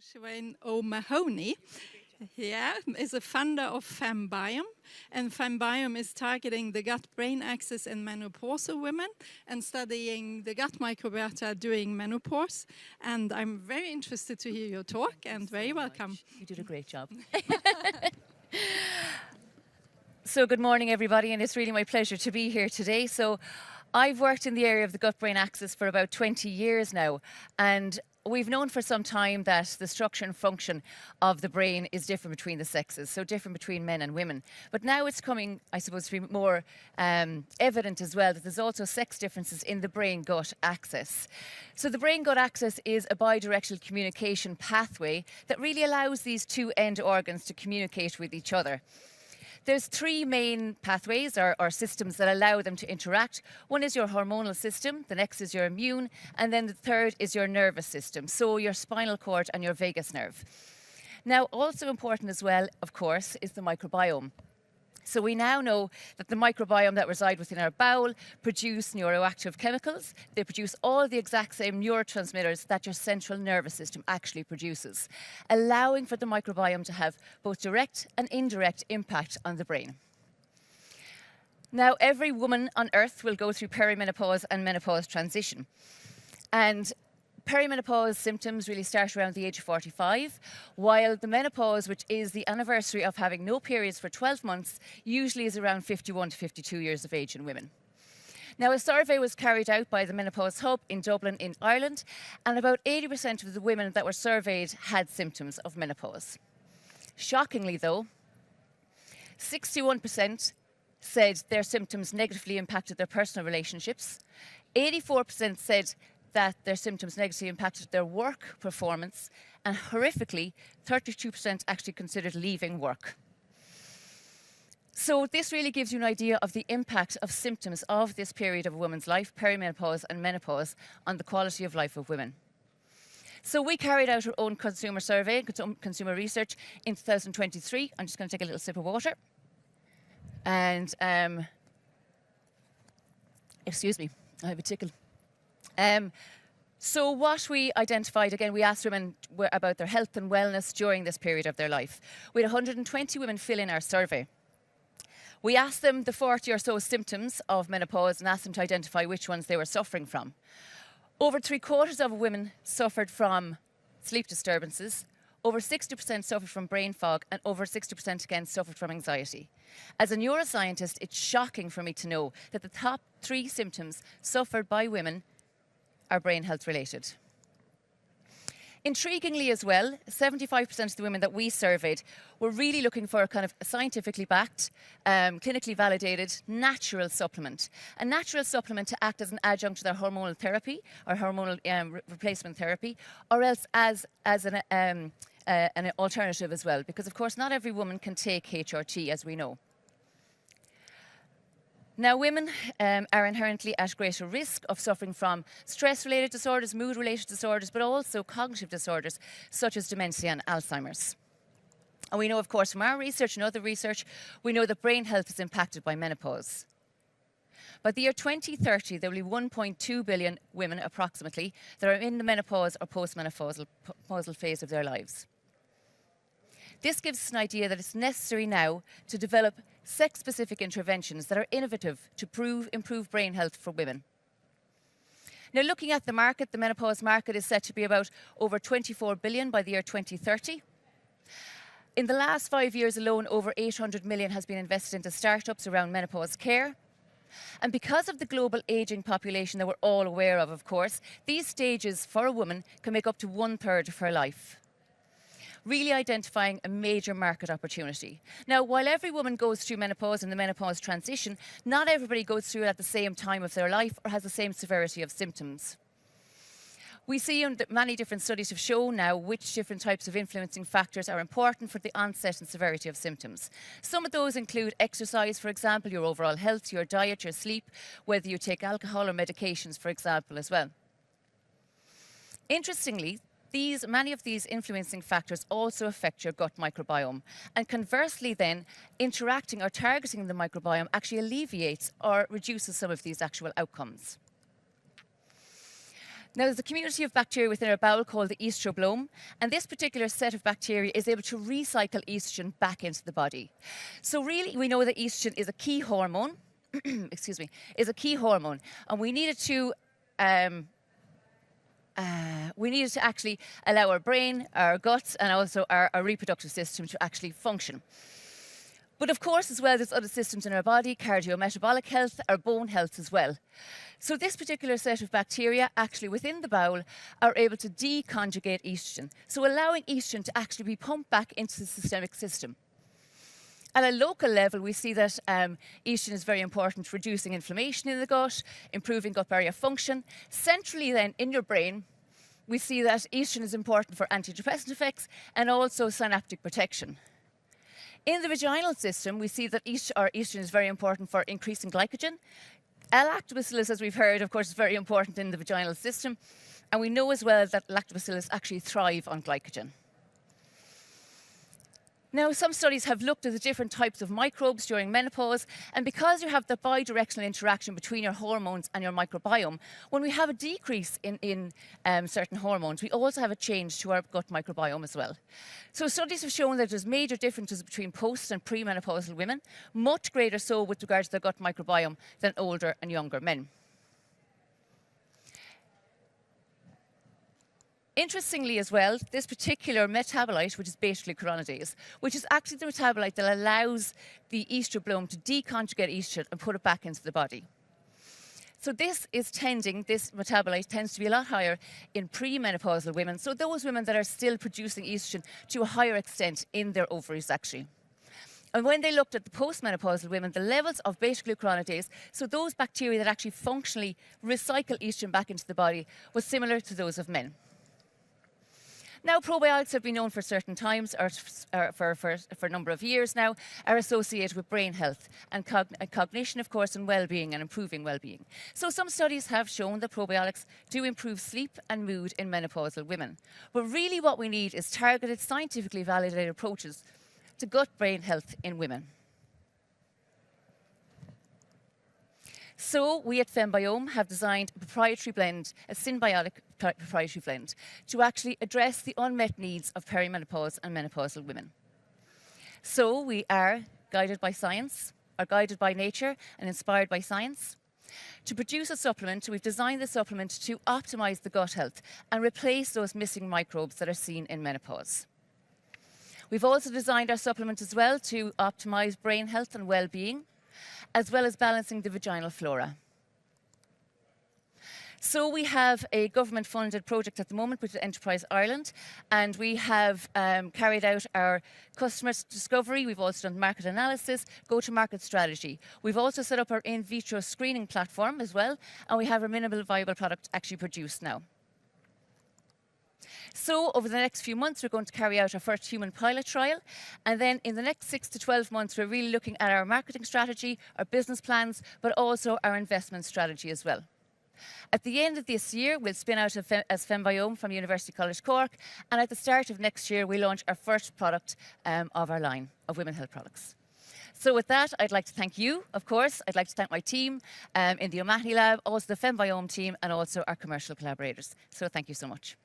Siobhan O'Mahony, is a founder of FemmeBiome, and FemmeBiome is targeting the gut-brain axis in menopausal women and studying the gut microbiota during menopause. And I'm very interested to hear your talk, and very welcome. You did a great job. So good morning, everybody, and it's really my pleasure to be here today. So I've worked in the area of the gut-brain axis for about 20 years now, and we've known for some time that the structure and function of the brain is different between the sexes, so different between men and women. But now it's coming, I suppose, to be more evident as well that there's also sex differences in the brain-gut axis. So the brain-gut axis is a bidirectional communication pathway that really allows these two end organs to communicate with each other. There's three main pathways or systems that allow them to interact. One is your hormonal system, the next is your immune, and then the third is your nervous system, so your spinal cord and your vagus nerve. Now, also important as well, of course, is the microbiome. So we now know that the microbiome that reside within our bowel produce neuroactive chemicals. They produce all the exact same neurotransmitters that your central nervous system actually produces, allowing for the microbiome to have both direct and indirect impact on the brain. Now, every woman on earth will go through perimenopause and menopause transition. And perimenopause symptoms really start around the age of 45, while the menopause, which is the anniversary of having no periods for 12 months, usually is around 51 to 52 years of age in women. Now, a survey was carried out by the Menopause Hub in Dublin in Ireland, and about 80% of the women that were surveyed had symptoms of menopause. Shockingly though, 61% said their symptoms negatively impacted their personal relationships, 84% said that their symptoms negatively impacted their work performance, and horrifically, 32% actually considered leaving work. So this really gives you an idea of the impact of symptoms of this period of a woman's life, perimenopause and menopause, on the quality of life of women. So we carried out our own consumer survey, consumer research in 2023. I'm just going to take a little sip of water. And, excuse me, I have a tickle. So what we identified, again, we asked women about their health and wellness during this period of their life. We had 120 women fill in our survey. We asked them the 40 or so symptoms of menopause and asked them to identify which ones they were suffering from. Over 3/4 of women suffered from sleep disturbances, over 60% suffered from brain fog, and over 60% again suffered from anxiety. As a neuroscientist, it's shocking for me to know that the top 3 symptoms suffered by women are brain health related. Intriguingly as well, 75% of the women that we surveyed were really looking for a kind of scientifically backed, clinically validated natural supplement. A natural supplement to act as an adjunct to their hormonal therapy or hormonal replacement therapy, or else as an alternative as well, because of course not every woman can take HRT, as we know. Now, women are inherently at greater risk of suffering from stress-related disorders, mood-related disorders, but also cognitive disorders such as dementia and Alzheimer's. And we know, of course, from our research and other research, we know that brain health is impacted by menopause. By the year 2030, there will be 1.2 billion women, approximately, that are in the menopause or postmenopausal phase of their lives. This gives us an idea that it's necessary now to develop sex-specific interventions that are innovative to improve brain health for women. Now, looking at the market, the menopause market is set to be about over 24 billion by the year 2030. In the last 5 years alone, over 800 million has been invested into startups around menopause care. And because of the global ageing population that we're all aware of course, these stages for a woman can make up to 1/3 of her life, really identifying a major market opportunity. Now, while every woman goes through menopause and the menopause transition, not everybody goes through it at the same time of their life or has the same severity of symptoms. We see that many different studies have shown now which different types of influencing factors are important for the onset and severity of symptoms. Some of those include exercise, for example, your overall health, your diet, your sleep, whether you take alcohol or medications, for example, as well. Interestingly, many of these influencing factors also affect your gut microbiome, and conversely then, interacting or targeting the microbiome actually alleviates or reduces some of these actual outcomes. Now, there's a community of bacteria within our bowel called the estroblome, and this particular set of bacteria is able to recycle estrogen back into the body. So really, we know that estrogen is a key hormone, excuse me, is a key hormone, and we needed to actually allow our brain, our guts, and also our reproductive system to actually function. But of course, as well, there's other systems in our body, cardiometabolic health, our bone health as well. So this particular set of bacteria, actually within the bowel, are able to deconjugate estrogen, so allowing estrogen to actually be pumped back into the systemic system. At a local level, we see that estrogen is very important for reducing inflammation in the gut, improving gut barrier function. Centrally then, in your brain, we see that estrogen is important for antidepressant effects and also synaptic protection. In the vaginal system, we see that estrogen is very important for increasing glycogen. Lactobacillus, as we've heard, of course, is very important in the vaginal system. And we know as well that lactobacillus actually thrive on glycogen. Now, some studies have looked at the different types of microbes during menopause, and because you have the bidirectional interaction between your hormones and your microbiome, when we have a decrease in certain hormones, we also have a change to our gut microbiome as well. So studies have shown that there's major differences between post and premenopausal women, much greater so with regard to their gut microbiome than older and younger men. Interestingly as well, this particular metabolite, which is beta-glucuronidase, which is actually the metabolite that allows the estroblome to deconjugate estrogen and put it back into the body. So this metabolite tends to be a lot higher in premenopausal women, so those women that are still producing estrogen to a higher extent in their ovaries actually. And when they looked at the postmenopausal women, the levels of beta-glucuronidase, so those bacteria that actually functionally recycle estrogen back into the body, was similar to those of men. Now, probiotics have been known for certain times, or for a number of years now, are associated with brain health and cognition, of course, and well-being and improving well-being. So some studies have shown that probiotics do improve sleep and mood in menopausal women. But really what we need is targeted, scientifically validated approaches to gut-brain health in women. So we at FemmeBiome have designed a proprietary blend, a symbiotic proprietary blend, to actually address the unmet needs of perimenopause and menopausal women. So we are guided by science, are guided by nature and inspired by science. To produce a supplement, we've designed the supplement to optimize the gut health and replace those missing microbes that are seen in menopause. We've also designed our supplement as well to optimize brain health and well-being, as well as balancing the vaginal flora. So we have a government-funded project at the moment, which is Enterprise Ireland, and we have carried out our customer discovery. We've also done market analysis, go-to-market strategy. We've also set up our in vitro screening platform as well, and we have our minimal viable product actually produced now. So over the next few months, we're going to carry out our first human pilot trial. And then in the next 6 to 12 months, we're really looking at our marketing strategy, our business plans, but also our investment strategy as well. At the end of this year, we'll spin out as FemmeBiome from University College Cork. And at the start of next year, we launch our first product of our line of women health products. So with that, I'd like to thank you, of course. I'd like to thank my team in the O'Mahony Lab, also the FemmeBiome team, and also our commercial collaborators. So thank you so much.